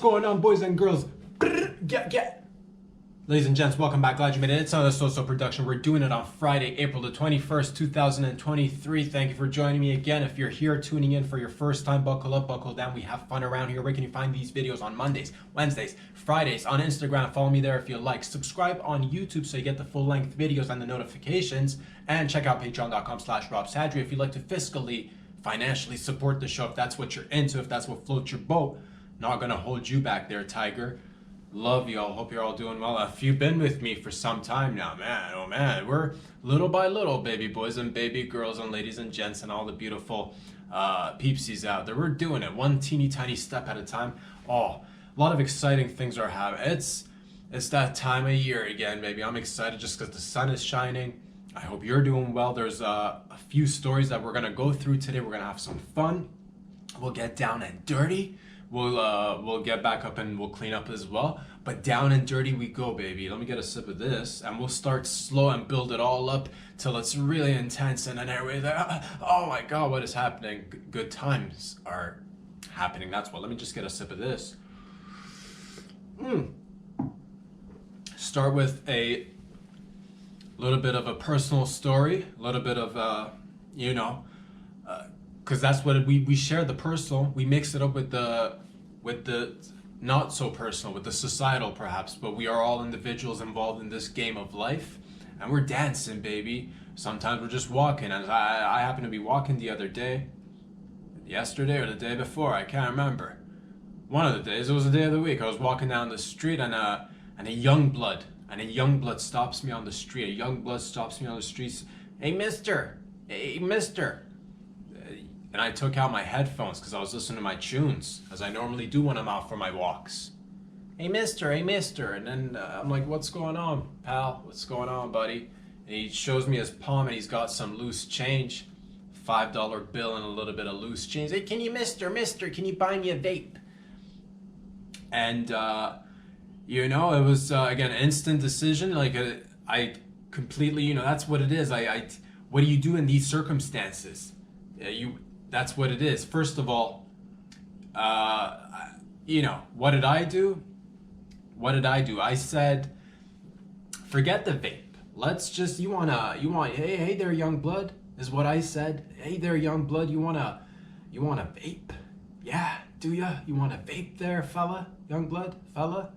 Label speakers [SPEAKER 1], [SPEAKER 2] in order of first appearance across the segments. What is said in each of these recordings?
[SPEAKER 1] going on, boys and girls? Get. Ladies and gents, welcome back. Glad you made it. It's another So production. We're doing it on Friday, April the 21st, 2023. Thank you for joining me again. If you're here tuning in for your first time, buckle up, buckle down. We have fun around here. Where can you find these videos? On Mondays, Wednesdays, Fridays, on Instagram. Follow me there if you like. Subscribe on YouTube so you get the full-length videos and the notifications. And check out patreon.com/RobSadri if you'd like to fiscally, financially support the show. If that's what you're into, if that's what floats your boat. Not gonna hold you back there, Tiger. Love y'all. Hope you're all doing well. If you've been with me for some time now, man, oh man, we're little by little, baby boys and baby girls and ladies and gents and all the beautiful peepsies out there. We're doing it one teeny tiny step at a time. Oh, a lot of exciting things are happening. It's that time of year again, baby. I'm excited just because the sun is shining. I hope you're doing well. There's a few stories that we're gonna go through today. We're gonna have some fun. We'll get down and dirty. We'll get back up and we'll clean up as well. But down and dirty we go, baby. Let me get a sip of this, and we'll start slow and build it all up till it's really intense. And then everybody, oh my God, what is happening? Good times are happening. That's what. Let me just get a sip of this. Start with a little bit of a personal story, a little bit of because that's what we share, the personal. We mix it up with the not so personal, with the societal perhaps, but we are all individuals involved in this game of life, and we're dancing, baby. Sometimes we're just walking, and I happened to be walking the other day, yesterday or the day before, I can't remember. One of the days, it was the day of the week. I was walking down the street, and a young blood stops me on the street. A young blood stops me on the street. Hey, mister. And I took out my headphones because I was listening to my tunes, as I normally do when I'm out for my walks. Hey mister. And then I'm like, what's going on, pal? What's going on, buddy? And he shows me his palm, and he's got some loose change. $5 bill and a little bit of loose change. Hey, can you, mister, can you buy me a vape? And, it was, again, instant decision. Like, I completely, that's what it is. What do you do in these circumstances? That's what it is. First of all, what did I do? I said, forget the vape. Let's just, hey there, young blood, is what I said. Hey there, young blood, you want a vape? Yeah, do ya? You want a vape there, fella? Young blood, fella?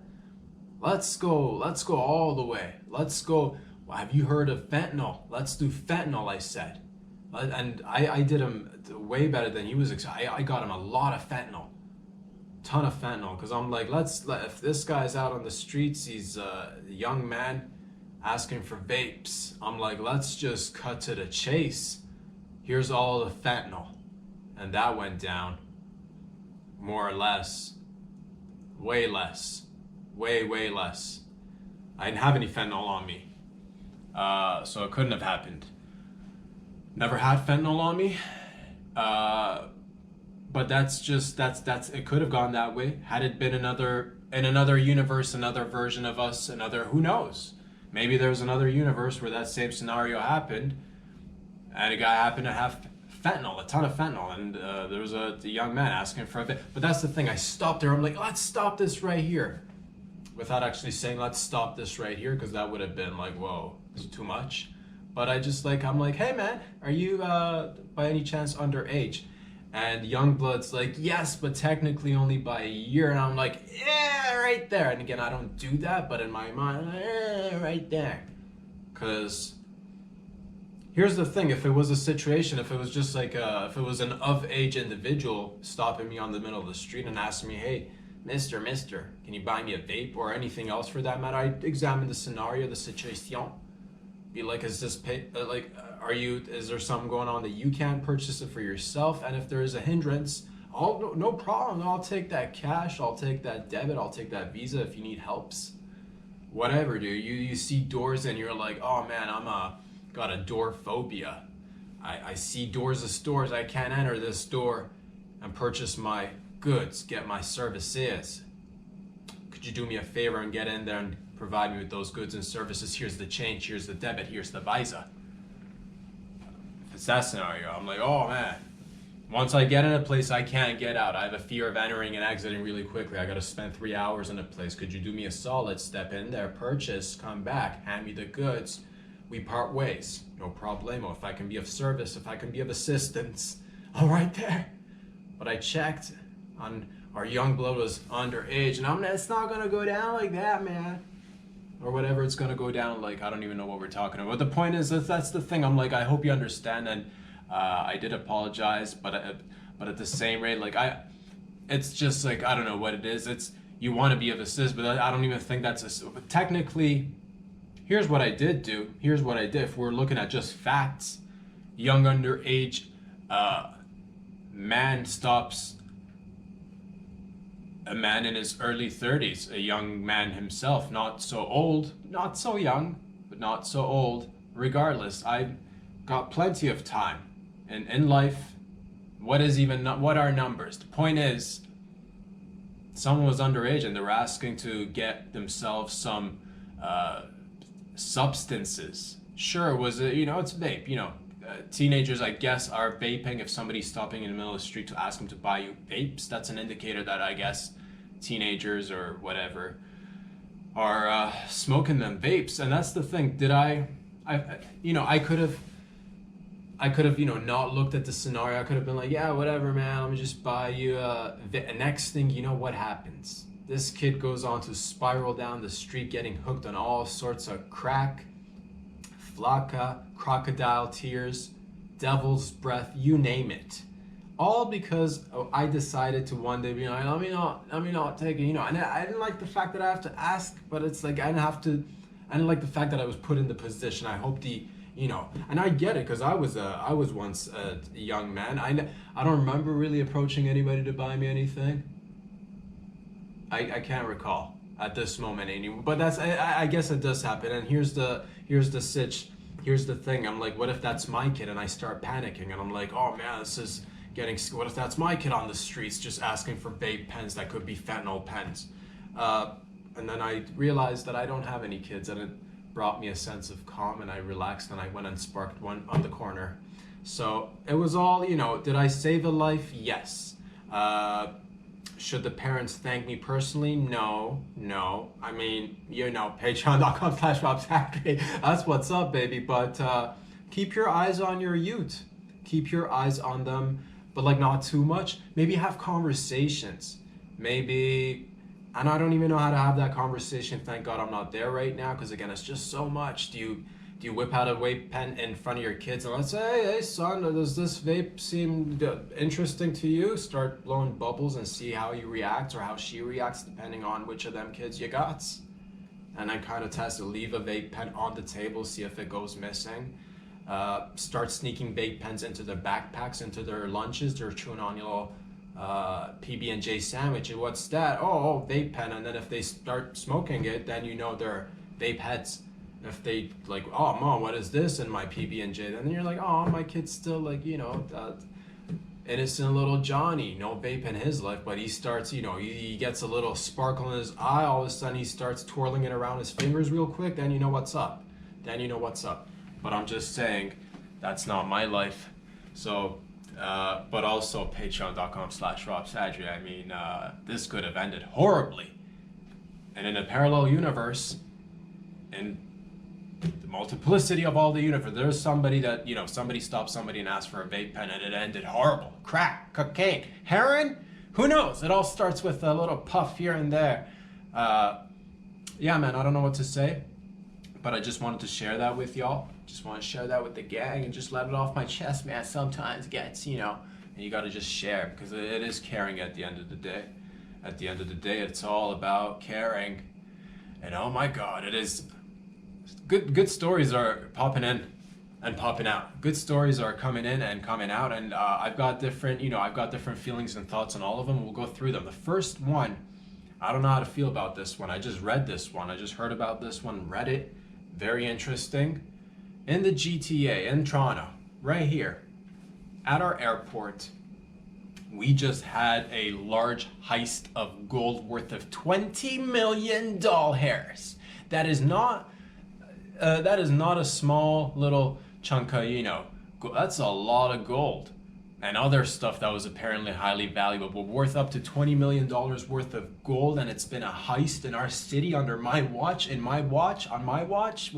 [SPEAKER 1] Let's go all the way. Let's go. Well, have you heard of fentanyl? Let's do fentanyl, I said. And I did him way better than he was. I got him a lot of fentanyl, ton of fentanyl, because I'm like, if this guy's out on the streets, he's a young man asking for vapes. I'm like, let's just cut to the chase. Here's all the fentanyl, and that went down, more or less, way less. I didn't have any fentanyl on me, so it couldn't have happened. Never had fentanyl on me, but that's it could have gone that way. Had it been in another universe, another version of us, who knows? Maybe there's another universe where that same scenario happened, and a guy happened to have fentanyl, a ton of fentanyl, and there was a young man asking for a bit. But that's the thing, I stopped there, I'm like, let's stop this right here. Without actually saying, let's stop this right here, because that would have been like, whoa, it's too much. But I'm like, hey man, are you by any chance underage? And Youngblood's like, yes, but technically only by a year. And I'm like, yeah, right there. And again, I don't do that, but in my mind, right there. Because here's the thing, if it was a situation, if it was just like, if it was an of-age individual stopping me on the middle of the street and asking me, hey, mister, can you buy me a vape, or anything else for that matter, I'd examine the scenario, the situation. Be like, is there something going on that you can't purchase it for yourself? And if there is a hindrance, no problem. I'll take that cash. I'll take that debit. I'll take that Visa if you need helps. Whatever, dude. You see doors and you're like, oh man, got a door phobia. I see doors of stores. I can't enter this door and purchase my goods, get my services. Could you do me a favor and get in there and provide me with those goods and services? Here's the change, here's the debit, here's the Visa. If it's that scenario, I'm like, oh man, Once I get in a place, I can't get out. I have a fear of entering and exiting really quickly. I got to spend 3 hours in a place. Could you do me a solid? Step in there, purchase, come back, hand me the goods. We part ways. No problemo. If I can be of service, if I can be of assistance, all right there. But I checked on our young blood was underage, and it's not gonna go down like that, man. Or whatever it's gonna go down like. I don't even know what we're talking about. The point is that's the thing. I'm like, I hope you understand, and I did apologize, but at the same rate, like it's just like, I don't know what it is. It's, you want to be of assist, but I don't even think that's but technically. Here's what I did do. Here's what I did. If we're looking at just facts, young underage man stops a man in his early 30s, a young man himself, not so old, not so young, but not so old. Regardless, I got plenty of time. And in life, what are numbers? The point is, someone was underage and they were asking to get themselves some substances. Sure, was it, it's vape, teenagers, I guess, are vaping. If somebody's stopping in the middle of the street to ask them to buy you vapes, that's an indicator that, I guess, teenagers or whatever are smoking them vapes. And that's the thing. I could have, not looked at the scenario. I could have been like, yeah, whatever, man, let me just buy you next thing, what happens? This kid goes on to spiral down the street, getting hooked on all sorts of crack, flakka, crocodile tears, devil's breath, you name it. All because I decided to one day be like, let me not take it, and I didn't like the fact that I have to ask, but it's like, I didn't like the fact that I was put in the position. I hope and I get it, because I was once a young man. I don't remember really approaching anybody to buy me anything. I can't recall at this moment anymore, but I guess it does happen. And here's the sitch. Here's the thing. I'm like, what if that's my kid? And I start panicking, and I'm like, oh man, this is getting. What if that's my kid on the streets just asking for vape pens that could be fentanyl pens? And then I realized that I don't have any kids, and it brought me a sense of calm, and I relaxed, and I went and sparked one on the corner. So it was all, did I save a life? Yes. Should the parents thank me personally? No. I mean, patreon.com/RobSaturday. That's what's up, baby. But keep your eyes on your youth. Keep your eyes on them, but like not too much. Maybe have conversations. Maybe, and I don't even know how to have that conversation. Thank God I'm not there right now, because again, it's just so much. Do you whip out a vape pen in front of your kids and let's say, hey son, does this vape seem interesting to you? Start blowing bubbles and see how you react or how she reacts, depending on which of them kids you got. And then kind of test to leave a vape pen on the table, see if it goes missing. Start sneaking vape pens into their backpacks, into their lunches. They're chewing on your little PB&J sandwich. And what's that? Oh, vape pen. And then if they start smoking it, then they're vape heads. If they like, oh mom, what is this in my PB&J? Then you're like, oh, my kid's still like, innocent little Johnny, no vape in his life, but he starts, he gets a little sparkle in his eye. All of a sudden he starts twirling it around his fingers real quick. Then you know what's up. But I'm just saying, that's not my life. So, but also patreon.com/RobSaturday. I mean, this could have ended horribly. And in a parallel universe, in the multiplicity of all the universe, there's somebody that, somebody stopped somebody and asked for a vape pen and it ended horrible. Crack, cocaine, heroin, who knows? It all starts with a little puff here and there. Yeah, man, I don't know what to say, but I just wanted to share that with y'all. Just want to share that with the gang and just let it off my chest, man. Sometimes gets, and you got to just share, because it is caring at the end of the day. At the end of the day, it's all about caring. And oh my God, it is. Good stories are popping in and popping out. Good stories are coming in and coming out, and I've got different feelings and thoughts on all of them. We'll go through them. The first one, I don't know how to feel about this one. I just read this one. I just heard about this one, read it. Very interesting. In the GTA in Toronto, right here at our airport, we just had a large heist of gold worth of $20 million. That is not a small little chunk of, that's a lot of gold. and other stuff that was apparently highly valuable, but worth up to $20 million worth of gold, and it's been a heist in our city under my watch, on my watch.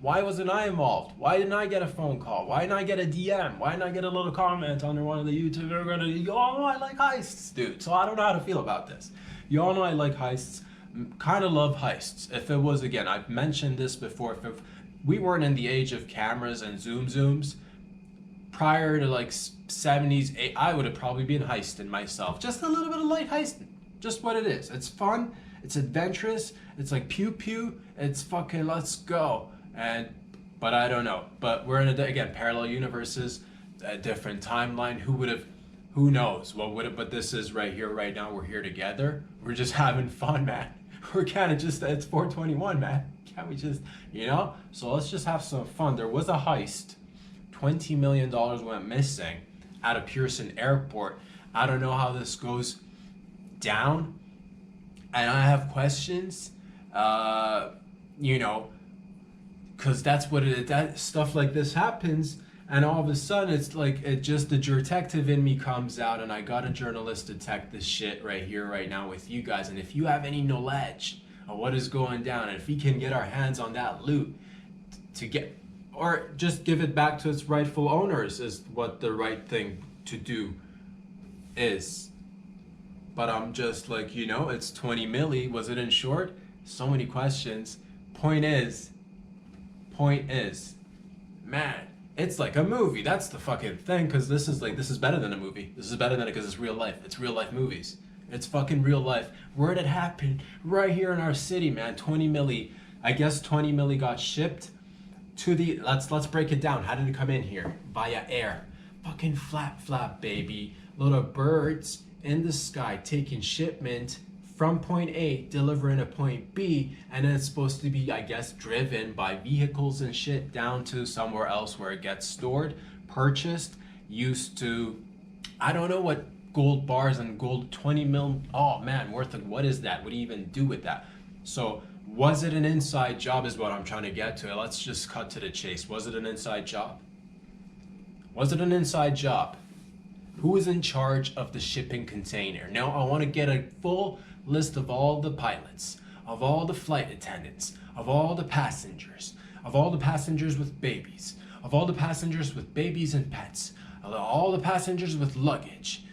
[SPEAKER 1] Why wasn't I involved? Why didn't I get a phone call? Why didn't I get a DM? Why didn't I get a little comment under one of the YouTubers? You all know I like heists, dude. So I don't know how to feel about this. You all know I like heists. Kind of love heists. If it was, again, I've mentioned this before, if we weren't in the age of cameras and zooms, prior to like 70s, I would have probably been heisting myself. Just a little bit of light heisting. Just what it is. It's fun. It's adventurous. It's like pew pew. It's fucking let's go. But I don't know. But we're in again, parallel universes, a different timeline. Who knows what would have, but this is right here, right now. We're here together. We're just having fun, man. We're kind of just, it's 421, man. Can't we just, So let's just have some fun. There was a heist. $20 million went missing out of Pearson Airport. I don't know how this goes down. And I have questions, because that's what that stuff like this happens. And all of a sudden, it's like the detective in me comes out, and I got a journalist detect this shit right here, right now with you guys. And if you have any knowledge of what is going down, and if we can get our hands on that loot to get, or just give it back to its rightful owners, is what the right thing to do is. But I'm just like, it's 20 milli. Was it insured? So many questions. Point is, man. It's like a movie. That's the fucking thing, because this is better than a movie. This is better than it because it's real life. It's real life movies. It's fucking real life. Where did it happen? Right here in our city, man. 20 milli. I guess 20 milli got shipped to the, let's break it down. How did it come in here? Via air. Fucking flap, baby. Little birds in the sky taking shipment from point A, delivering to point B, and then it's supposed to be, I guess, driven by vehicles and shit down to somewhere else where it gets stored, purchased, used to, I don't know what gold bars and gold 20 mil, oh man, worth of, what is that? What do you even do with that? So, was it an inside job is what I'm trying to get to. Let's just cut to the chase. Was it an inside job? Was it an inside job? Who is in charge of the shipping container? Now, I want to get a full list of all the pilots, of all the flight attendants, of all the passengers with babies, of all the passengers with babies and pets, of all the passengers with luggage,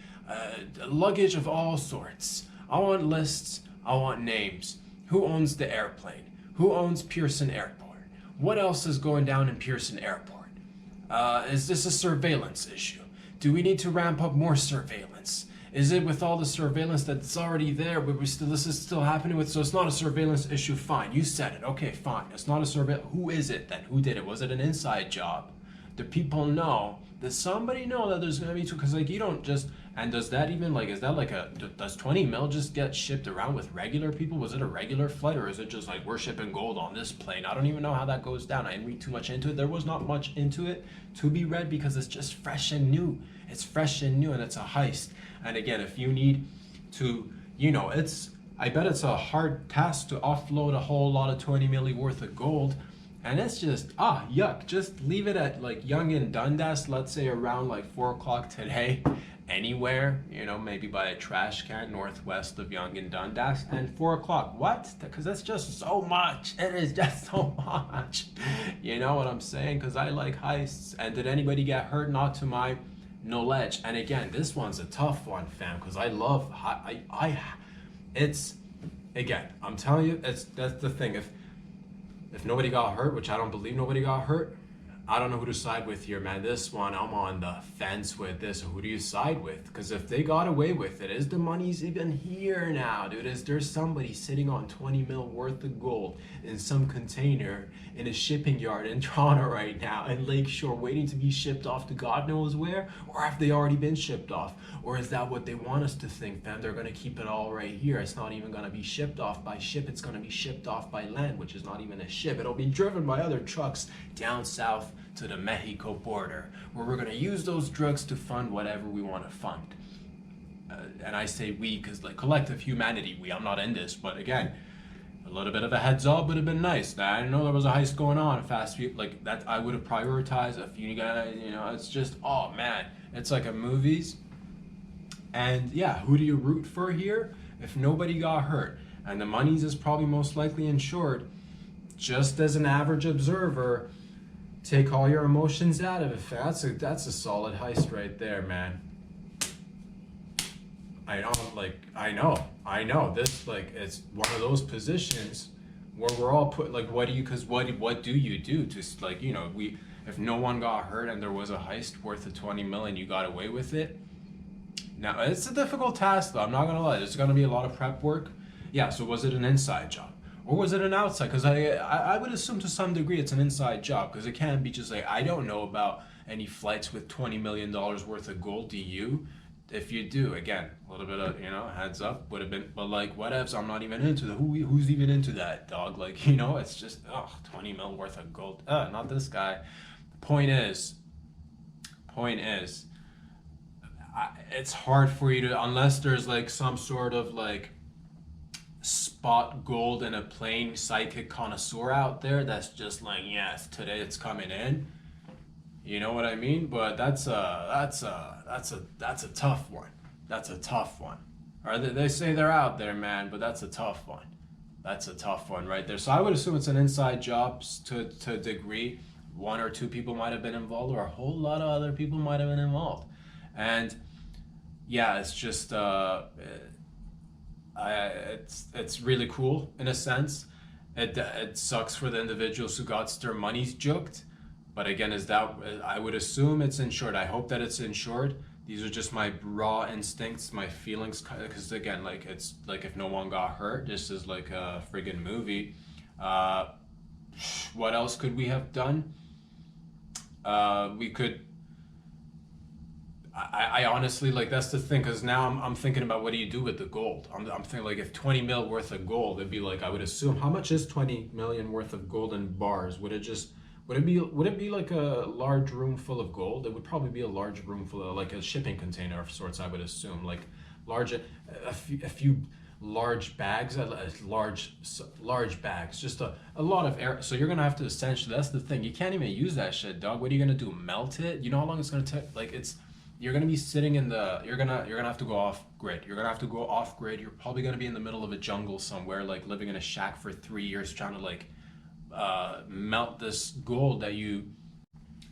[SPEAKER 1] luggage of all sorts. I want lists, I want names. Who owns the airplane? Who owns Pearson Airport? What else is going down in Pearson Airport? Is this a surveillance issue? Do we need to ramp up more surveillance? Is it with all the surveillance that's already there, but this is still happening with, so it's not a surveillance issue, fine, you said it, okay, fine, it's not a surveillance, who is it then? Who did it? Was it an inside job? Do people know? Does somebody know that there's gonna be two, because you don't just, and does that even, is that does 20 mil just get shipped around with regular people? Was it a regular flight, or is it just we're shipping gold on this plane? I don't even know how that goes down. I didn't read too much into it. There was not much into it to be read because it's just fresh and new. It's fresh and new, and it's a heist. And again, if you need to, I bet it's a hard task to offload a whole lot of 20 milli worth of gold. And it's just, yuck. Just leave it at Yonge and Dundas, let's say around 4 o'clock today. Anywhere, maybe by a trash can northwest of Yonge and Dundas. And 4 o'clock, what? Because that's just so much. It is just so much. You know what I'm saying? Because I like heists. And did anybody get hurt? Not to my knowledge. And again, this one's a tough one, fam, because I love it's, again, I'm telling you, that's the thing. If nobody got hurt, which I don't believe nobody got hurt, I don't know who to side with here, man. This one, I'm on the fence with this. Who do you side with? Because if they got away with it, is the money's even here now, dude? Is there somebody sitting on 20 mil worth of gold in some container in a shipping yard in Toronto right now in Lakeshore waiting to be shipped off to God knows where? Or have they already been shipped off? Or is that what they want us to think, fam? They're going to keep it all right here. It's not even going to be shipped off by ship. It's going to be shipped off by land, which is not even a ship. It'll be driven by other trucks down south to the Mexico border, where we're going to use those drugs to fund whatever we want to fund. And I say we because collective humanity, I'm not in this, but again, little bit of a heads up would have been nice. I didn't know there was a heist going on. Fast food, like that, I would have prioritized a few guys. You know, it's just, oh man, it's like a movies. And yeah, who do you root for here? If nobody got hurt and the money's is probably most likely insured, just as an average observer, take all your emotions out of it. That's a solid heist right there, man. I know this, like, it's one of those positions where we're all put, like, what do you do to, like, you know, if no one got hurt and there was a heist worth of 20 million, you got away with it. Now it's a difficult task though, I'm not gonna lie, there's gonna be a lot of prep work. Yeah, so was it an inside job or was it an outside? Because I would assume to some degree it's an inside job, because it can't be just like, I don't know about any flights with $20 million worth of gold. Do you? If you do, again, a little bit of, you know, heads up would have been, but like, whatevs, I'm not even into the, who's even into that, dog? Like, you know, it's just, 20 mil worth of gold. Not this guy. Point is, it's hard for you to, unless there's like some sort of like spot gold in a plain psychic connoisseur out there that's just like, yes, today it's coming in. You know what I mean? But that's a tough one. That's a tough one. Or they say they're out there, man, but that's a tough one. That's a tough one right there. So I would assume it's an inside job to a degree. One or two people might have been involved, or a whole lot of other people might have been involved. And yeah, it's just it's really cool in a sense. It sucks for the individuals who got their monies juked. But again, I would assume it's insured. I hope that it's insured. These are just my raw instincts, my feelings. Because again, like, it's like if no one got hurt, this is like a friggin' movie. What else could we have done? We could. I honestly, like, that's the thing, because now I'm thinking about, what do you do with the gold? I'm thinking, like, if 20 mil worth of gold, it'd be like, I would assume, how much is 20 million worth of gold in bars? Would it be like a large room full of gold? It would probably be a large room full of, like, a shipping container of sorts, I would assume. Like, a few large bags, large bags, just a lot of air. So you're gonna have to essentially, that's the thing, you can't even use that shit, dog. What are you gonna do? Melt it? You know how long it's gonna take? Like, you're gonna be sitting in you're gonna have to go off grid. You're gonna have to go off grid. You're probably gonna be in the middle of a jungle somewhere, like living in a shack for 3 years, trying to like melt this gold that you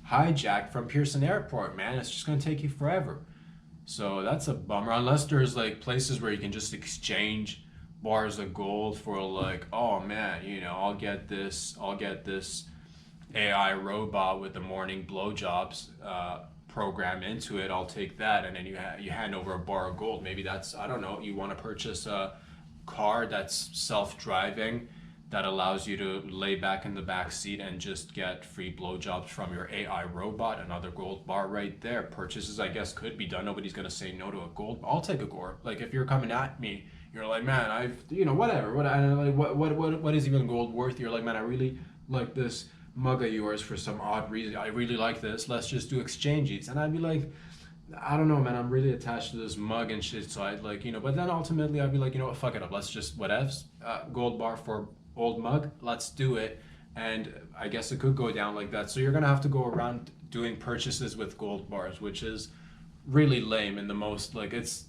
[SPEAKER 1] hijacked from Pearson Airport, man. It's just gonna take you forever. So that's a bummer, unless there's like places where you can just exchange bars of gold for, like, oh man, you know, I'll get this AI robot with the morning blowjobs program into it, I'll take that, and then you hand over a bar of gold. Maybe that's, I don't know, you want to purchase a car that's self-driving that allows you to lay back in the back seat and just get free blowjobs from your AI robot. Another gold bar right there. Purchases, I guess, could be done. Nobody's gonna say no to a gold. I'll take a gore. Like, if you're coming at me, you're like, man, what is even gold worth? You're like, man, I really like this mug of yours for some odd reason. I really like this. Let's just do exchanges. And I'd be like, I don't know, man, I'm really attached to this mug and shit. So I'd like, you know, but then ultimately I'd be like, you know what, fuck it up. Let's just, whatevs, gold bar for old mug. Let's do it. And I guess it could go down like that. So you're going to have to go around doing purchases with gold bars, which is really lame in the most, like, it's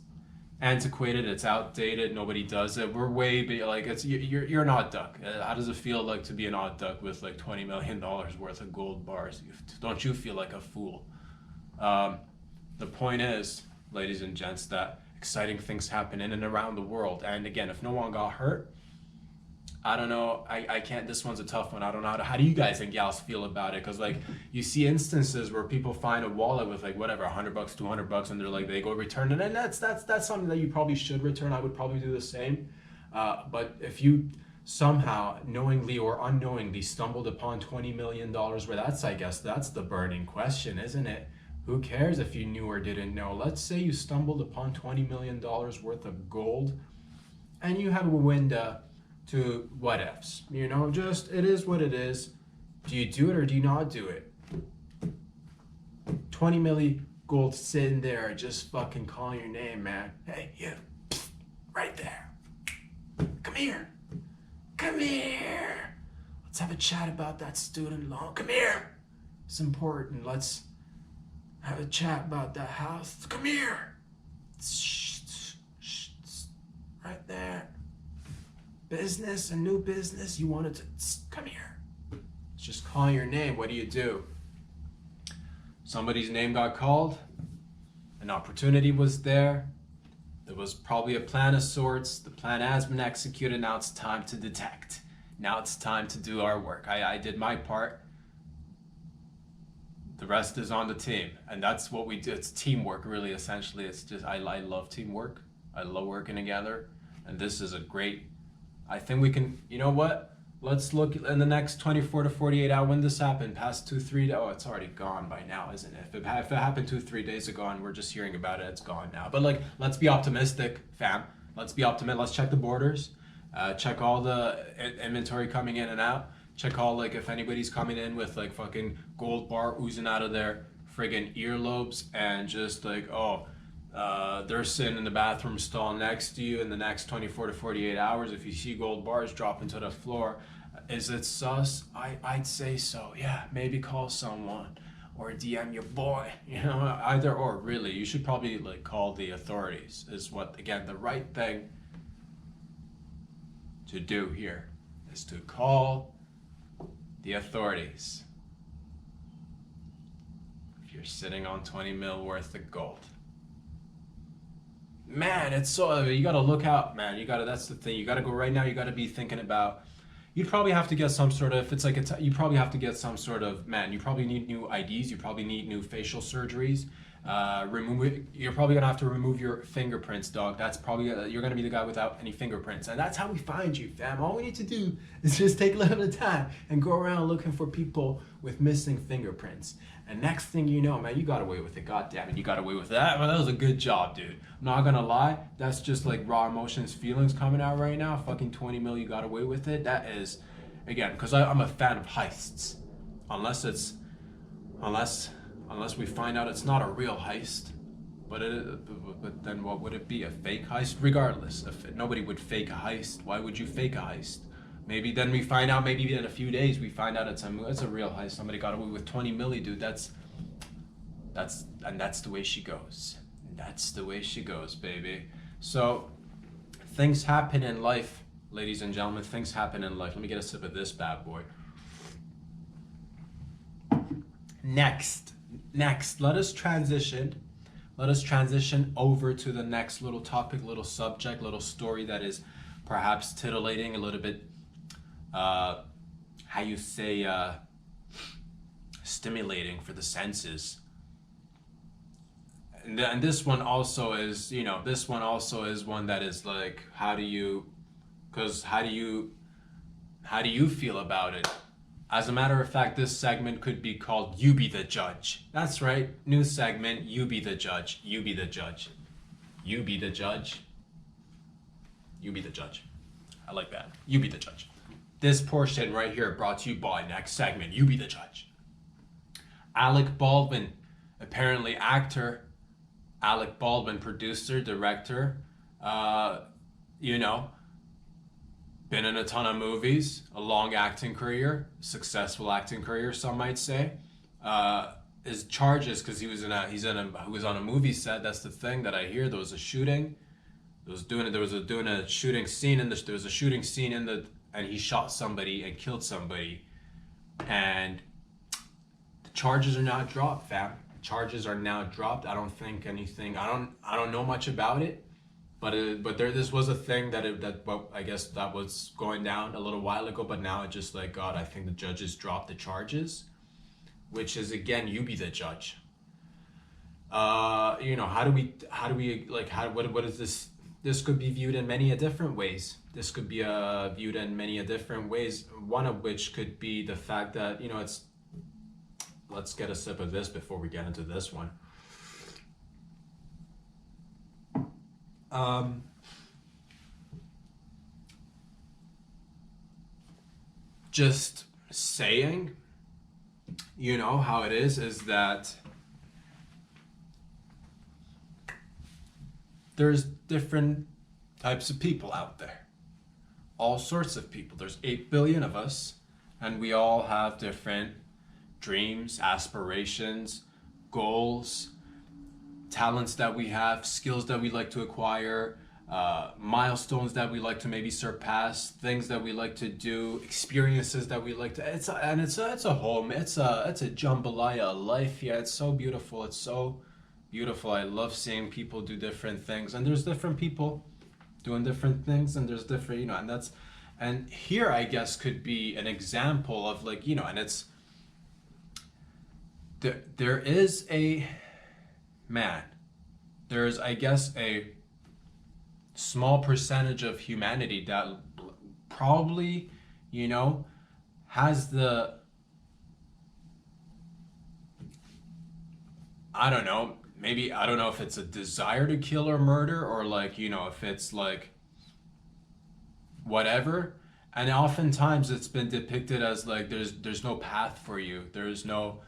[SPEAKER 1] antiquated, it's outdated, nobody does it. We're way like, it's, you're an odd duck. How does it feel like to be an odd duck with like $20 million worth of gold bars? Don't you feel like a fool? The point is, ladies and gents, that exciting things happen in and around the world. And again, if no one got hurt, I don't know, I can't, this one's a tough one. I don't know how do you guys and gals feel about it? Because like, you see instances where people find a wallet with like whatever, $100, $200, and they're like, they go return it, and that's something that you probably should return. I would probably do the same. But if you somehow knowingly or unknowingly stumbled upon $20 million, where that's, I guess that's the burning question, isn't it? Who cares if you knew or didn't know? Let's say you stumbled upon $20 million worth of gold and you have a window to what ifs, you know, just, it is what it is. Do you do it or do you not do it? 20 milli gold sitting there, just fucking calling your name, man. Hey, you, right there. Come here. come here. Let's have a chat about that student loan. Come here. It's important. Let's have a chat about that house. Come here. Right there. Business, a new business. You wanted to come here. It's just calling your name. What do? Somebody's name got called. An opportunity was there. There was probably a plan of sorts. The plan has been executed. Now it's time to detect. Now it's time to do our work. I did my part. The rest is on the team. And that's what we do. It's teamwork, really, essentially. It's just, I love teamwork. I love working together. And this is a great, I think we can, you know what? Let's look in the next 24 to 48 hours when this happened. Past 2-3 days. Oh, it's already gone by now, isn't it? If it happened 2-3 days ago and we're just hearing about it, it's gone now. But like, let's be optimistic, fam. Let's be optimistic. Let's check the borders. Check all the inventory coming in and out. Check all, like, if anybody's coming in with like fucking gold bar oozing out of their friggin' earlobes and just like, they're sitting in the bathroom stall next to you in the next 24 to 48 hours. If you see gold bars dropping to the floor, is it sus? I'd say so. Yeah, maybe call someone or DM your boy. You know, either or, really. You should probably like call the authorities is what, again, the right thing to do here is to call the authorities if you're sitting on 20 mil worth of gold. Man, it's so, you gotta look out, man. That's the thing. You gotta go right now. You gotta be thinking about, you'd probably have to get some sort of, if it's like, you probably have to get some sort of, man, you probably need new IDs. You probably need new facial surgeries. You're probably gonna have to remove your fingerprints, dog. That's probably, you're gonna be the guy without any fingerprints. And that's how we find you, fam. All we need to do is just take a little bit of time and go around looking for people with missing fingerprints. And next thing you know, man, you got away with it. God damn it, you got away with that. Well, that was a good job, dude. I'm not gonna lie. That's just like raw emotions, feelings coming out right now. Fucking 20 mil, you got away with it. That is, again, because I'm a fan of heists. Unless we find out it's not a real heist. But then what would it be? A fake heist? Regardless, nobody would fake a heist. Why would you fake a heist? Maybe then we find out, maybe in a few days we find out it's a real heist. Somebody got away with 20 milli, dude. That's the way she goes. That's the way she goes, baby. So things happen in life, ladies and gentlemen. Things happen in life. Let me get a sip of this bad boy. Next, let us transition over to the next little topic, little subject, little story that is perhaps titillating a little bit. Stimulating for the senses. And this one also is, one that is like, how do you feel about it? As a matter of fact, this segment could be called You Be the Judge. That's right, new segment, You Be the Judge. You be the judge. You be the judge. You be the judge. I like that. You be the judge. This portion right here brought to you by, next segment, You Be the Judge. Alec Baldwin, apparently actor. Alec Baldwin, producer, director. Been in a ton of movies, a long acting career, successful acting career, some might say. His charges, because he was on a movie set. That's the thing that I hear. There was a shooting. There was a shooting scene and he shot somebody and killed somebody, and the charges are now dropped, fam. Charges are now dropped. I don't think anything. I don't know much about it, but this was a thing I guess that was going down a little while ago. But now it just like, God, I think the judges dropped the charges, which is, again, you be the judge. What is this? This could be viewed in many different ways. One of which could be the fact that, let's get a sip of this before we get into this one. Just saying, how it is that there's different types of people out there. all sorts of people. There's 8 billion of us, and we all have different dreams, aspirations, goals, talents that we have, skills that we like to acquire, milestones that we like to maybe surpass, things that we like to do, experiences that we like to. It's a whole it's a jambalaya of life. Yeah, it's so beautiful. It's so beautiful. I love seeing people do different things, and there's different people doing different things, and there's different, and here I guess could be an example of, like, and it's there is a man, there's, I guess, a small percentage of humanity that probably, has the, I don't know, maybe, I don't know if it's a desire to kill or murder, or, like, if it's like whatever. And oftentimes it's been depicted as like there's no path for you. There's no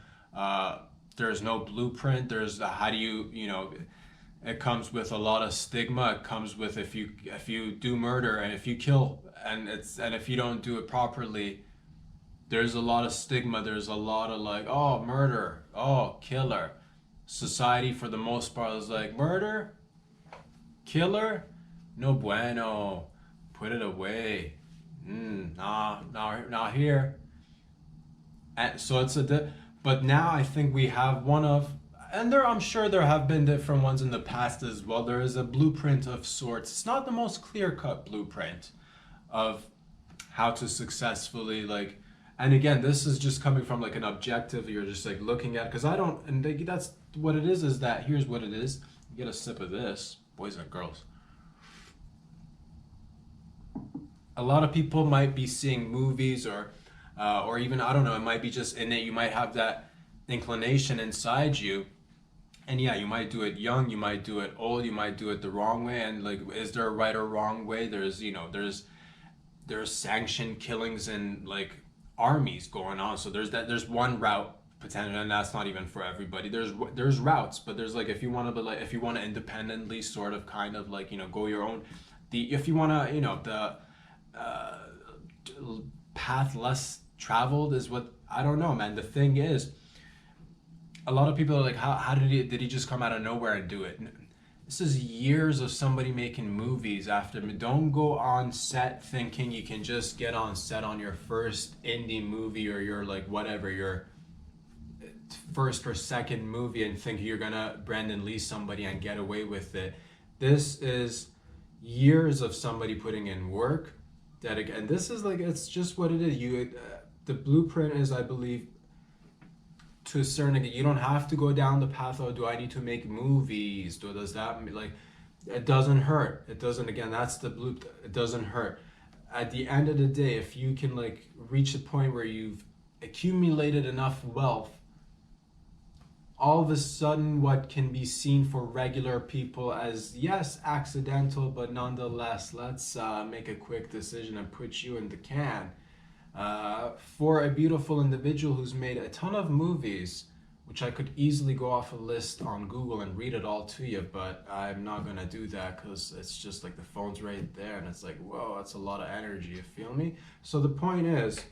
[SPEAKER 1] blueprint. There's how do you, it comes with a lot of stigma. It comes with, if you do murder, and if you kill, and if you don't do it properly, there's a lot of stigma. There's a lot of, like, oh, murder, oh, killer. Society for the most part is like, murder, killer, no bueno, put it away. Not here. And so but now I think we have one of, and I'm sure there have been different ones in the past as well. There is a blueprint of sorts. It's not the most clear-cut blueprint of how to successfully, like, and again, this is just coming from, like, an objective, you're just, like, looking at, because I don't, and that's what it is that here's what it is. You get a sip of this, boys and girls. A lot of people might be seeing movies, or even, I don't know, it might be just innate. You might have that inclination inside you, and yeah, you might do it young, you might do it old, you might do it the wrong way. And, like, is there a right or wrong way? There's sanctioned killings in, like, armies going on. So there's one route potential, and that's not even for everybody. There's routes, but there's, like, if you want to independently sort of kind of, like, go your own, if you want to, the path less traveled is what, I don't know, man. The thing is, a lot of people are like, how did he just come out of nowhere and do it? This is years of somebody making movies after. Don't go on set thinking you can just get on set on your first indie movie, or your, like, whatever, your first or second movie, and think you're gonna Brandon Lee somebody and get away with it. This is years of somebody putting in work, and this is, like, it's just what it is. The blueprint is, I believe, to a certain extent, you don't have to go down the path of, do I need to make movies? Does that mean, like, it doesn't hurt? It doesn't, again, that's the blueprint. It doesn't hurt. At the end of the day, if you can, like, reach a point where you've accumulated enough wealth, all of a sudden what can be seen for regular people as, yes, accidental, but nonetheless, let's make a quick decision and put you in the can. For a beautiful individual who's made a ton of movies, which I could easily go off a list on Google and read it all to you, but I'm not going to do that, because it's just, like, the phone's right there, and it's like, whoa, that's a lot of energy, you feel me? So the point is,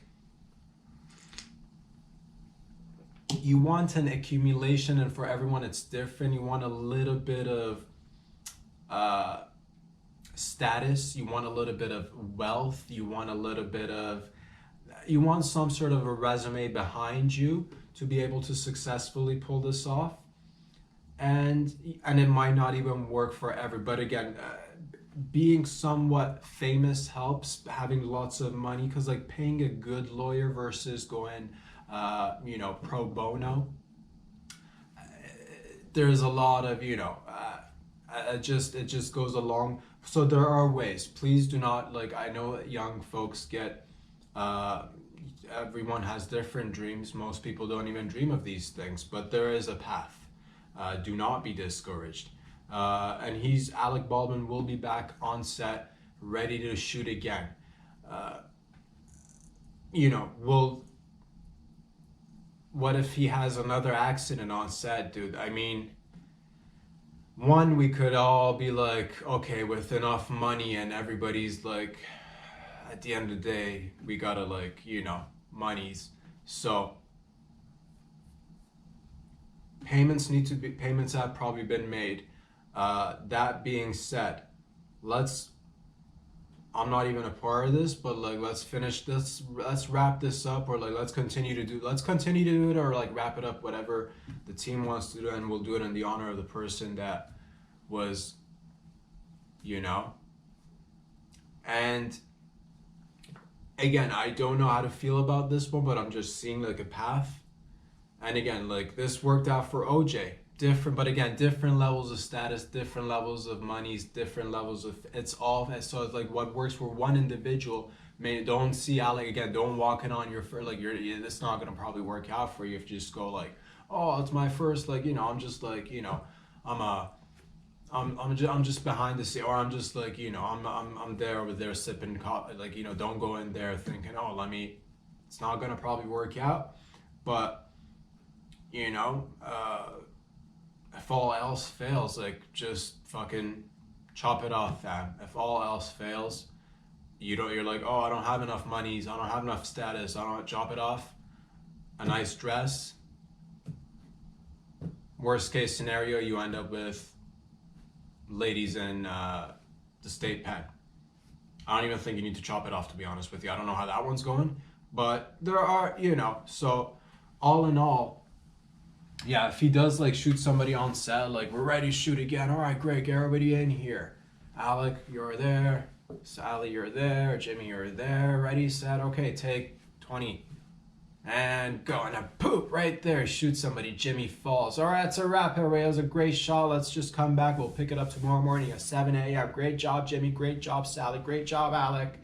[SPEAKER 1] you want an accumulation, and for everyone it's different. You want a little bit of status, you want a little bit of wealth, you want some sort of a resume behind you to be able to successfully pull this off. And it might not even work for everybody. But again, being somewhat famous helps, having lots of money, because, like, paying a good lawyer versus going pro bono, there's a lot of, it just goes along. So there are ways. Please do not, like, I know that young folks get, everyone has different dreams. Most people don't even dream of these things, but there is a path. Do not be discouraged. And Alec Baldwin will be back on set, ready to shoot again. What if he has another accident on set, dude? I mean, one, we could all be like, okay, with enough money and everybody's, like, at the end of the day, we gotta like, you know, monies. So payments have probably been made. That being said, let's I'm not even a part of this, but like let's finish this, let's wrap this up, or like let's continue to do it, or like wrap it up, whatever the team wants to do, and we'll do it in the honor of the person that was, you know. And again, I don't know how to feel about this one, but I'm just seeing like a path. And again, like this worked out for OJ. Different, but again, different levels of status, different levels of monies, different levels of it's all. So it's like what works for one individual. Don't see Alec again. Don't walk in on your first. Like it's not gonna probably work out for you if you just go like, oh, it's my first. Like, you know, I'm just like, you know, I'm just behind the scene, or I'm just like, you know, I'm there over there sipping coffee. Like, you know, don't go in there thinking, oh, let me. It's not gonna probably work out, but you know, if all else fails, like just fucking chop it off, fam. If all else fails, you're like, oh, I don't have enough monies, I don't have enough status, I don't chop it off. A nice dress. Worst case scenario, you end up with ladies in the state pen. I don't even think you need to chop it off, to be honest with you. I don't know how that one's going, but there are, you know, so all in all, yeah, if he does like shoot somebody on set, like we're ready to shoot again. All right, great, get everybody in here. Alec, you're there. Sally, you're there. Jimmy, you're there. Ready, set, okay, take 20. And go, and then poop, right there, shoot somebody. Jimmy falls. All right, it's a wrap, everybody. That was a great shot. Let's just come back. We'll pick it up tomorrow morning at 7 a.m. Great job, Jimmy. Great job, Sally. Great job, Alec.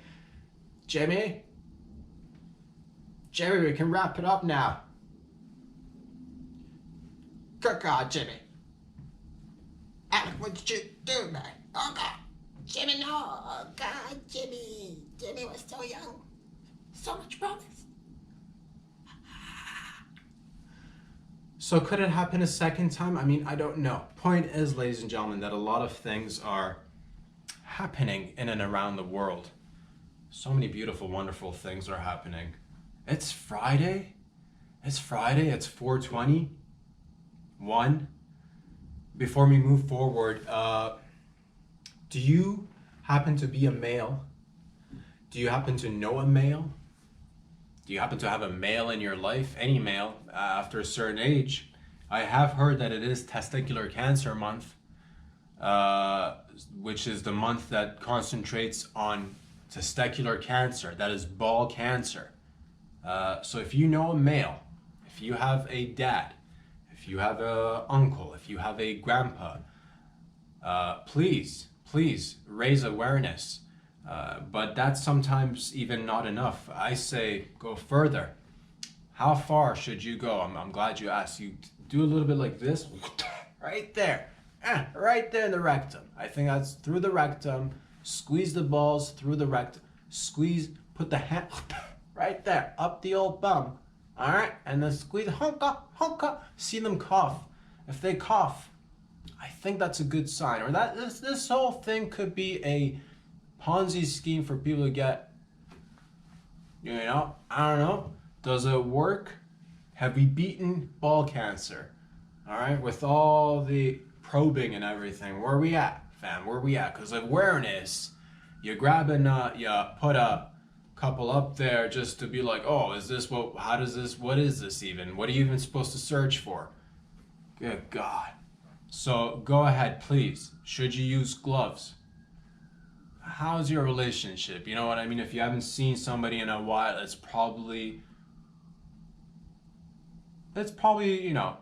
[SPEAKER 1] Jimmy, we can wrap it up now. Good God, Jimmy. Alec, what did you do, man? Oh, God. Jimmy, no. Oh, God, Jimmy. Jimmy was so young. So much promise. So could it happen a second time? I mean, I don't know. Point is, ladies and gentlemen, that a lot of things are happening in and around the world. So many beautiful, wonderful things are happening. It's Friday. It's 4:20. Before we move forward, do you happen to be a male? Do you happen to know a male? Do you happen to have a male in your life? Any male after a certain age? I have heard that it is Testicular Cancer Month, which is the month that concentrates on testicular cancer, that is ball cancer. So if you know a male, if you have a dad, if you have a uncle, if you have a grandpa, please raise awareness. But that's sometimes even not enough. I say go further. How far should you go? I'm glad you asked. You do a little bit like this, right there, right there in the rectum. I think that's through the rectum. Squeeze the balls through the rectum. Squeeze, put the hand right there, up the old bum. All right, and then squeeze, honka. See them cough. If they cough, I think that's a good sign. Or that this whole thing could be a Ponzi scheme for people to get, you know, I don't know. Does it work? Have we beaten ball cancer? All right, with all the probing and everything, where are we at, fam? Where are we at? Because awareness, you grab a nut, you put a couple up there just to be like, oh, is this what, how does this, what is this even? What are you even supposed to search for? Good God. So go ahead, please. Should you use gloves? How's your relationship? You know what I mean? If you haven't seen somebody in a while, it's probably, you know,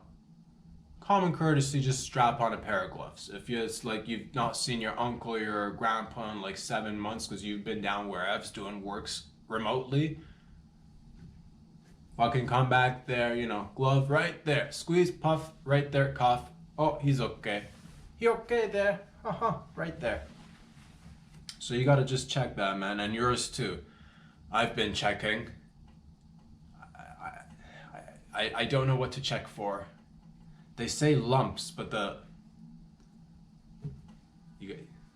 [SPEAKER 1] common courtesy, just strap on a pair of gloves. If it's like you've not seen your uncle or your grandpa in like 7 months because you've been down wherever doing works remotely, fucking come back there, you know, glove right there, squeeze, puff, right there, cough. Oh, he's okay. He okay there? Right there. So you gotta just check that, man, and yours too. I've been checking. I don't know what to check for. They say lumps, but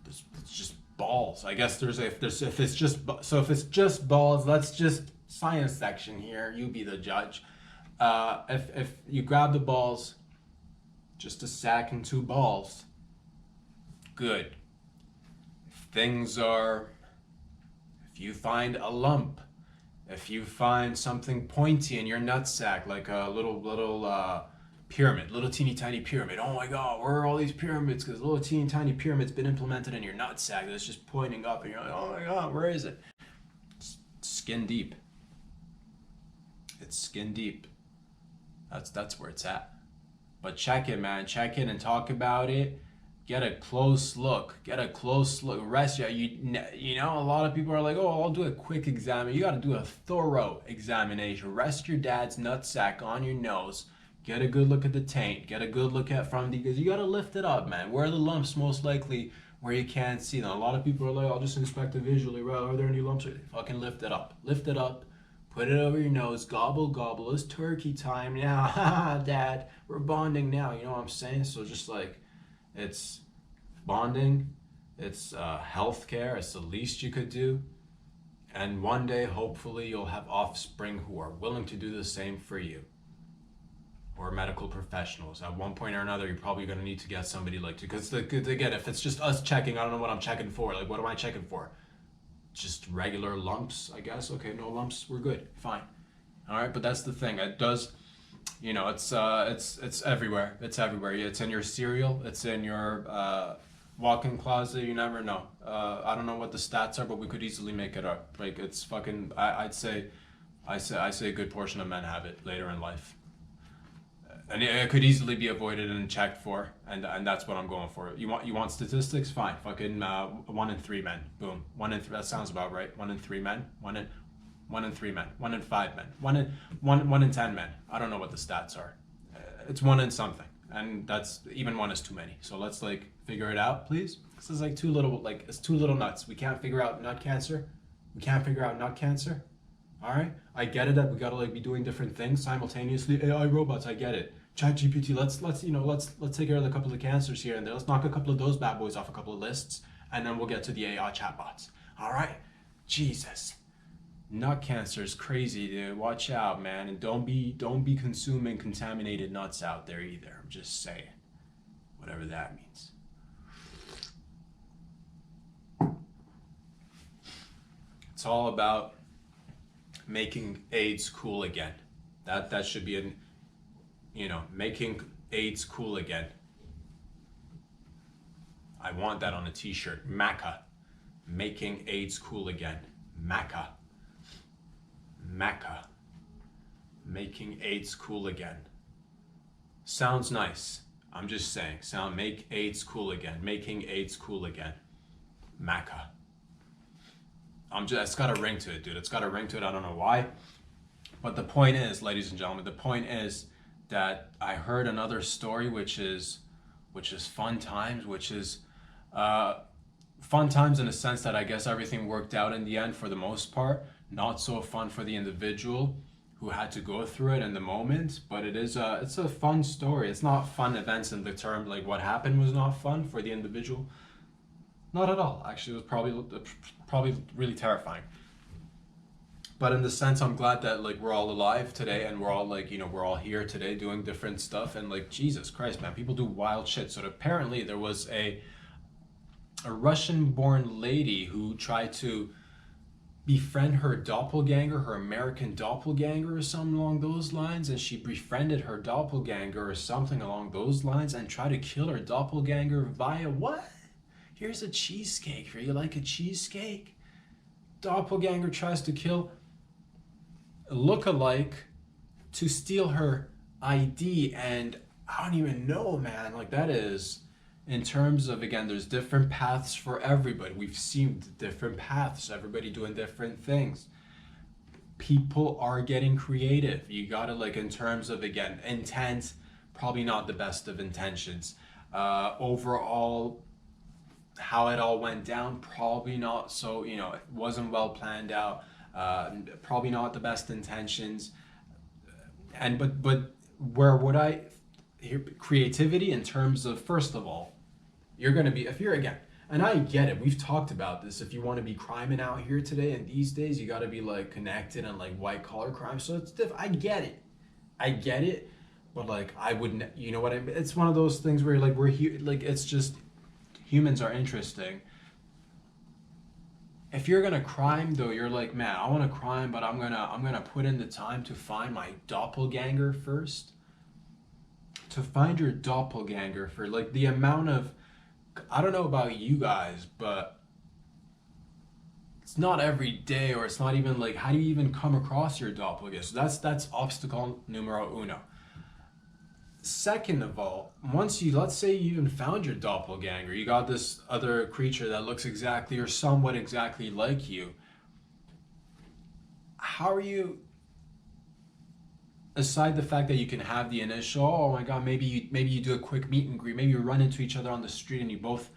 [SPEAKER 1] let's just balls. I guess if it's just balls, let's just science section here. You be the judge. If you grab the balls, just a sack and two balls, good. If you find a lump, if you find something pointy in your nutsack, like a little pyramid, little teeny tiny pyramid. Oh my God, where are all these pyramids? Because little teeny tiny pyramid's been implemented in your nutsack that's just pointing up, and you're like, oh my God, where is it? It's skin deep. It's skin deep. That's where it's at. But check it, man. Check it and talk about it. Get a close look. Rest. You know, a lot of people are like, oh, I'll do a quick exam. You got to do a thorough examination. Rest your dad's nutsack on your nose. Get a good look at the taint. Get a good look at because you got to lift it up, man. Where are the lumps most likely where you can't see them? A lot of people are like, I'll just inspect it visually. Right? Are there any lumps? Fucking lift it up. Lift it up. Put it over your nose. Gobble, gobble. It's turkey time now. Ha, Dad. We're bonding now. You know what I'm saying? So just like, it's bonding, it's healthcare, it's the least you could do. And one day, hopefully, you'll have offspring who are willing to do the same for you. Or medical professionals. At one point or another, you're probably going to need to get somebody like to, because again, if it's just us checking, I don't know what I'm checking for. Like, what am I checking for? Just regular lumps, I guess. Okay, no lumps, we're good, fine. All right, but that's the thing. It does. You know, it's everywhere. It's everywhere. It's in your cereal. It's in your walk-in closet. You never know. I don't know what the stats are, but we could easily make it up. Like it's fucking. I say a good portion of men have it later in life, and it could easily be avoided and checked for. And that's what I'm going for. You want statistics? Fine. Fucking 1 in 3 men. Boom. 1 in 3. That sounds about right. 1 in 3 men. 1 in 3 men, 1 in 5 men, 1 in 10 men. I don't know what the stats are. It's 1 in something, and that's even 1 is too many. So let's like figure it out, please. This is like it's too little nuts. We can't figure out nut cancer. All right, I get it that we gotta like be doing different things simultaneously. AI robots, I get it. ChatGPT, let's take care of a couple of cancers here and there. Let's knock a couple of those bad boys off a couple of lists, and then we'll get to the AI chatbots. All right, Jesus. Nut cancer is crazy, dude. Watch out, man, and don't be consuming contaminated nuts out there either. I'm just saying, whatever that means. It's all about making AIDS cool again. That should be making AIDS cool again. I want that on a t-shirt. MACA, making AIDS cool again. MACA. MACA, making AIDS cool again. Sounds nice. I'm just saying. Make AIDS cool again. Making AIDS cool again. MACA. It's got a ring to it, dude. It's got a ring to it. I don't know why. But the point is, ladies and gentlemen, the point is that I heard another story, which is fun times, fun times in a sense that I guess everything worked out in the end for the most part. Not so fun for the individual who had to go through it in the moment, but it's a fun story. It's not fun events in the term like what happened was not fun for the individual. Not at all. Actually, it was probably really terrifying. But in the sense, I'm glad that like we're all alive today, and we're all like we're all here today doing different stuff, and like Jesus Christ, man, people do wild shit. So apparently there was a Russian-born lady who tried to befriend her doppelganger, her American doppelganger or something along those lines, and she befriended her doppelganger or something along those lines and tried to kill her doppelganger via what? Here's a cheesecake. You like a cheesecake? Doppelganger tries to kill a lookalike to steal her ID, and I don't even know, man. Like that is, in terms of, again, there's different paths for everybody. We've seen different paths, everybody doing different things. People are getting creative. You gotta like, in terms of, again, intent, probably not the best of intentions. Overall, how it all went down, probably not so, it wasn't well planned out. Probably not the best intentions. But where would I, creativity in terms of, first of all, you're going to be, if you're, again, And I get it. We've talked about this. If you want to be criming out here today and these days, you got to be like connected and like white collar crime. So it's different. I get it. I get it. But like, I wouldn't, you know what I mean? It's one of those things where like like, it's just, humans are interesting. If you're gonna crime though, you're like, man, I want to crime, but I'm gonna put in the time to find my doppelganger first. To find your doppelganger for like the amount of, I don't know about you guys, but it's not every day, or it's not even like, how do you even come across your doppelganger? So that's obstacle numero uno. Second of all, once you, let's say you even found your doppelganger, you got this other creature that looks exactly or somewhat exactly like you. How are you, aside the fact that you can have the initial, oh my god, maybe you do a quick meet and greet, maybe you run into each other on the street and you both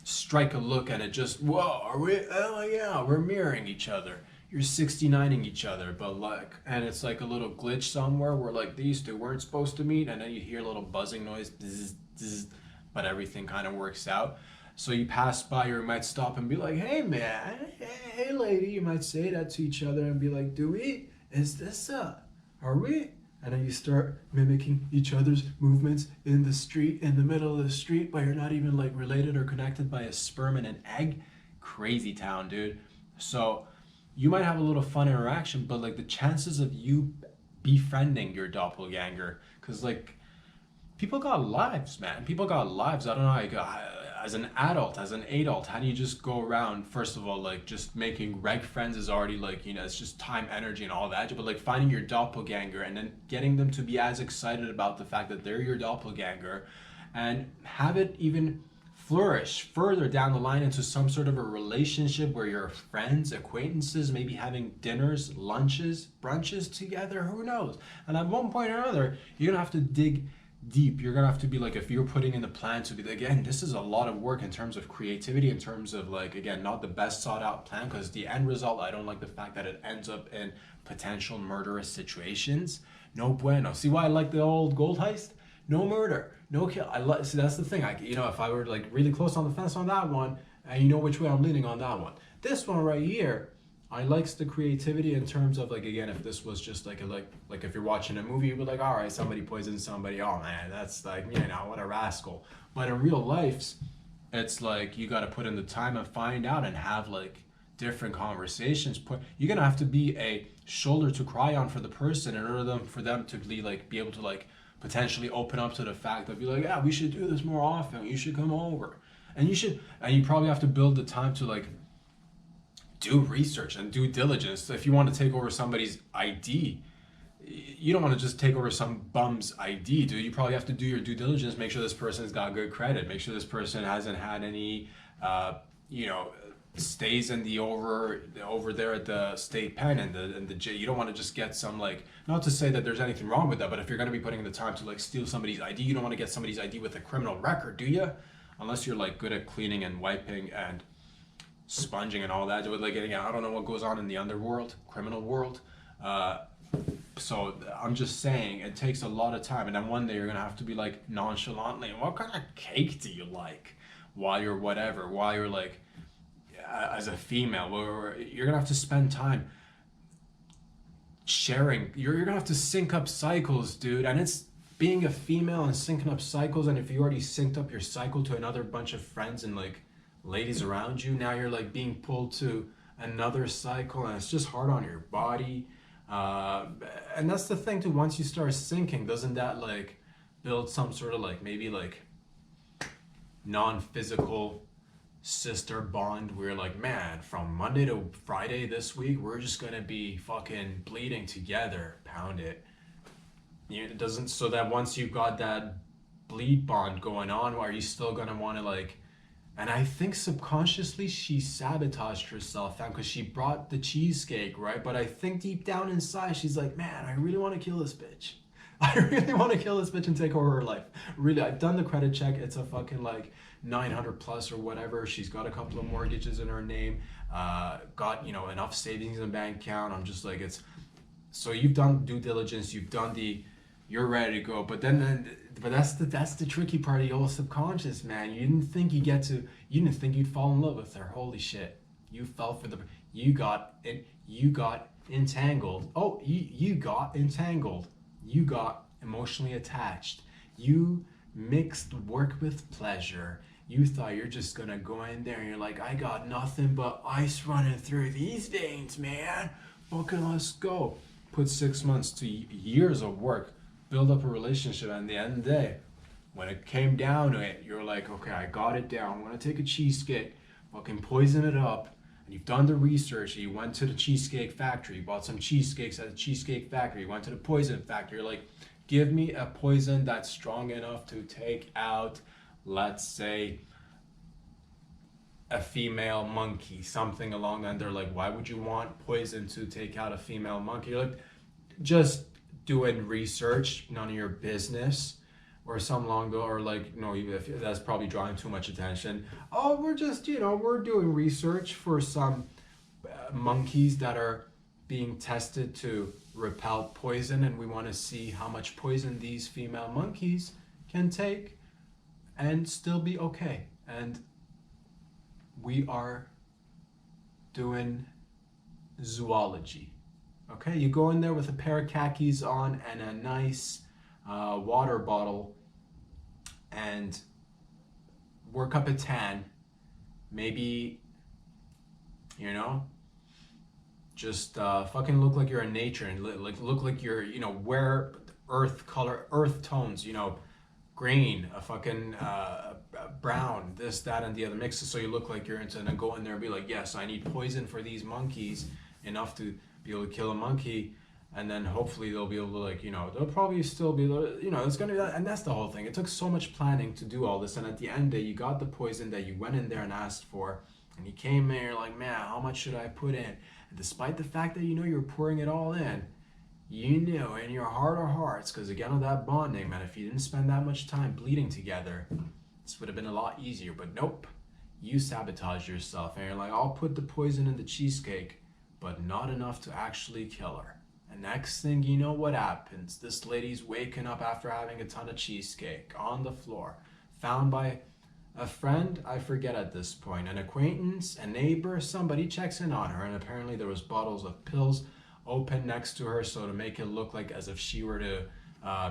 [SPEAKER 1] strike a look and it just, whoa, are we, oh yeah, we're mirroring each other. You're 69ing each other, but like, and it's like a little glitch somewhere where like these two weren't supposed to meet, and then you hear a little buzzing noise, bzz, bzz, but everything kind of works out. So you pass by, or you might stop and be like, hey man, hey lady, you might say that to each other and be like, do we, is this are we? And then you start mimicking each other's movements in the street, in the middle of the street, but you're not even like related or connected by a sperm and an egg. Crazy town, dude. So you might have a little fun interaction, but like the chances of you befriending your doppelganger, because like people got lives, man. People got lives. I don't know how you got, as an adult, how do you just go around, first of all, like just making reg friends is already like, you know, it's just time, energy and all that, but like finding your doppelganger and then getting them to be as excited about the fact that they're your doppelganger, and have it even flourish further down the line into some sort of a relationship where you're friends, acquaintances, maybe having dinners, lunches, brunches together, who knows? And at one point or another, you're gonna have to dig deep. You're gonna have to be like, if you're putting in the plan to be, again, this is a lot of work in terms of creativity, in terms of like, again, not the best sought out plan, because the end result, I don't like the fact that it ends up in potential murderous situations. No bueno. See why I like the old gold heist? No murder, no kill. See, that's the thing. You know, if I were like really close on the fence on that one, and you know which way I'm leaning on that one. This one right here, I likes the creativity in terms of like, again, if this was just like like if you're watching a movie, you'd be like, all right, somebody poisoned somebody. Oh man, that's like, you know, what a rascal. But in real life, it's like you got to put in the time and find out and have like different conversations. You're gonna have to be a shoulder to cry on for the person in order for them to be like, be able to like potentially open up to the fact that be like, yeah, we should do this more often. You should come over, and you probably have to build the time to like do research and due diligence. If you want to take over somebody's ID, you don't want to just take over some bum's ID, dude. You probably have to do your due diligence, make sure this person's got good credit, make sure this person hasn't had any, you know, stays in the over there at the state pen and the jail. You don't want to just get some, like, not to say that there's anything wrong with that, but if you're going to be putting in the time to like steal somebody's ID, you don't want to get somebody's ID with a criminal record, do you? Unless you're like good at cleaning and wiping and sponging and all that. But like, again, I don't know what goes on in the underworld, criminal world. So I'm just saying it takes a lot of time, and then one day you're gonna have to be like nonchalantly, what kind of cake do you like? While you're like, as a female, you're gonna have to spend time sharing. You're gonna have to sync up cycles, dude. And it's being a female and syncing up cycles. And if you already synced up your cycle to another bunch of friends and like ladies around you, now you're like being pulled to another cycle, and it's just hard on your body. And that's the thing too, once you start syncing, doesn't that like build some sort of like maybe like non-physical sister bond where like, man, from Monday to Friday this week, we're just gonna be fucking bleeding together, pound it. It doesn't, so that once you've got that bleed bond going on, are you still gonna want to like, and I think subconsciously she sabotaged herself because she brought the cheesecake, right? But I think deep down inside, she's like, man, I really want to kill this bitch. I really want to kill this bitch and take over her life. Really, I've done the credit check. It's a fucking like 900 plus or whatever. She's got a couple of mortgages in her name, got, you know, enough savings in the bank account. I'm just like, it's, so you've done due diligence. You've done the you're ready to go. But that's the tricky part of your subconscious, man. You didn't think you'd fall in love with her. Holy shit, you fell for the, you got entangled. Oh, you got entangled. You got emotionally attached. You mixed work with pleasure. You thought you're just gonna go in there and you're like, I got nothing but ice running through these veins, man. Fucking let's go. Put 6 months to years of work, build up a relationship, and at the end of the day, when it came down to it, you're like, okay, I got it down. I'm gonna take a cheesecake, fucking poison it up. And you've done the research. You went to the cheesecake factory, bought some cheesecakes at the cheesecake factory. You went to the poison factory. You're like, give me a poison that's strong enough to take out, let's say, a female monkey, something along that. They're like, why would you want poison to take out a female monkey? You're like, just doing research, none of your business, or some long ago, or like, no, if that's probably drawing too much attention. Oh, we're just, we're doing research for some monkeys that are being tested to repel poison, and we want to see how much poison these female monkeys can take and still be okay. And we are doing zoology. Okay, you go in there with a pair of khakis on and a nice water bottle and work up a tan. Maybe, just fucking look like you're in nature and look like you're, wear earth tones, green, a fucking brown, this, that, and the other, mix it so you look like you're into, and then go in there and be like, yes, I need poison for these monkeys, enough to be able to kill a monkey, and then hopefully they'll be able to, like, they'll probably still be able to, it's gonna be that, and that's the whole thing. It took so much planning to do all this, and at the end of the day, you got the poison that you went in there and asked for, and you came in, you're like, man, how much should I put in? And despite the fact that you're pouring it all in, you knew in your heart of hearts, because again of that bonding, man, if you didn't spend that much time bleeding together, this would have been a lot easier. But nope, you sabotage yourself, and you're like, I'll put the poison in the cheesecake, but not enough to actually kill her. And next thing you know, what happens? This lady's waking up after having a ton of cheesecake on the floor, found by a friend, I forget at this point, an acquaintance, a neighbor, somebody checks in on her, and apparently there was bottles of pills open next to her, so to make it look like as if she were to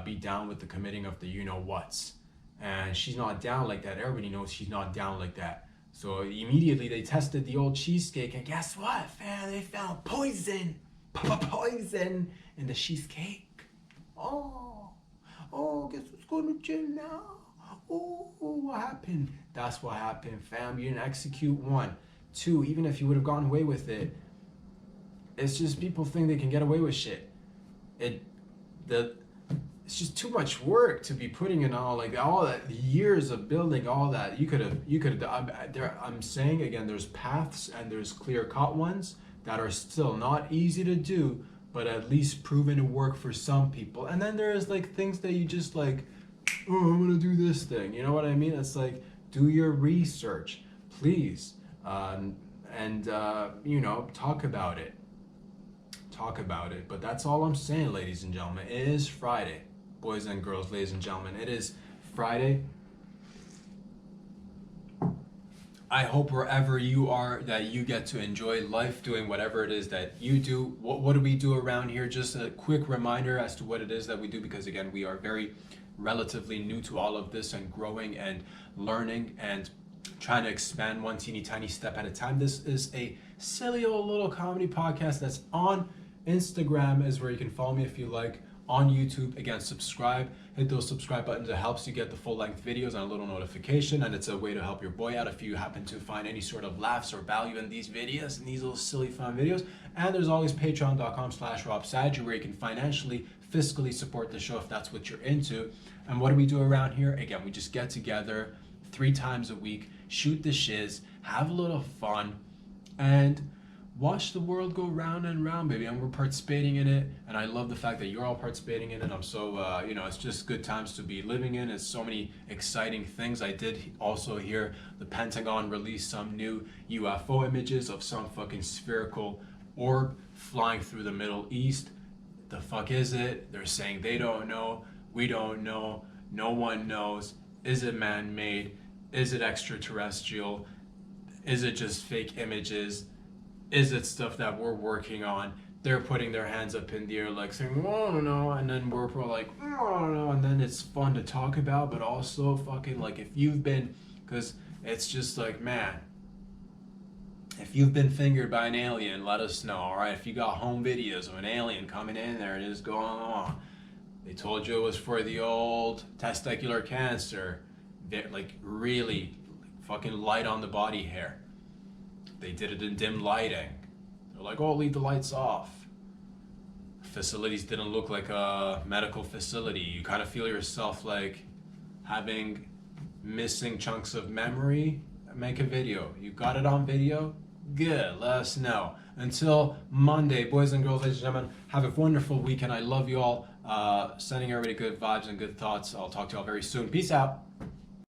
[SPEAKER 1] be down with the committing of the you-know-whats. And she's not down like that. Everybody knows she's not down like that. So immediately they tested the old cheesecake, and guess what, fam? They found poison in the cheesecake. Oh, guess what's going to jail now? Oh, what happened? That's what happened, fam. You didn't execute 1. 2, even if you would have gotten away with it, it's just people think they can get away with shit. It's just too much work to be putting in all that years of building all that. You could have. I'm saying again, there's paths and there's clear-cut ones that are still not easy to do, but at least proven to work for some people. And then there's like things that you just like, oh, I'm gonna do this thing. You know what I mean? It's like, do your research, please, and talk about it. But that's all I'm saying, ladies and gentlemen. It is Friday, boys and girls, ladies and gentlemen. It is Friday. I hope wherever you are that you get to enjoy life doing whatever it is that you do. What do we do around here? Just a quick reminder as to what it is that we do, because again, we are very relatively new to all of this and growing and learning and trying to expand one teeny tiny step at a time. This is a silly old little comedy podcast that's on Instagram, is where you can follow me if you like. On YouTube, again, subscribe, hit those subscribe buttons. It helps you get the full length videos and a little notification, and it's a way to help your boy out if you happen to find any sort of laughs or value in these videos and these little silly fun videos. And there's always patreon.com/RobSadger, where you can financially, fiscally support the show if that's what you're into. And what do we do around here? Again, we just get together 3 times a week, shoot the shiz, have a little fun, and watch the world go round and round, baby. And we're participating in it, and I love the fact that you're all participating in it. I'm so it's just good times to be living in. It's so many exciting things. I did also hear the Pentagon release some new UFO images of some fucking spherical orb flying through the Middle East. The fuck is it? They're saying they don't know. We don't know. No one knows. Is it man-made? Is it extraterrestrial? Is it just fake images? Is it stuff that we're working on? They're putting their hands up in the air like saying, oh, I don't know. And then we're like, oh, I don't know. And then it's fun to talk about, but also fucking like if you've been, because it's just like, man, if you've been fingered by an alien, let us know, all right? If you got home videos of an alien coming in there and just going on, they told you it was for the old testicular cancer, they're like really fucking light on the body hair. They did it in dim lighting. They're like, oh, leave the lights off. Facilities didn't look like a medical facility. You kind of feel yourself like having missing chunks of memory. Make a video. You got it on video? Good, let us know. Until Monday, boys and girls, ladies and gentlemen, have a wonderful weekend. I love you all. Sending everybody good vibes and good thoughts. I'll talk to you all very soon. Peace out.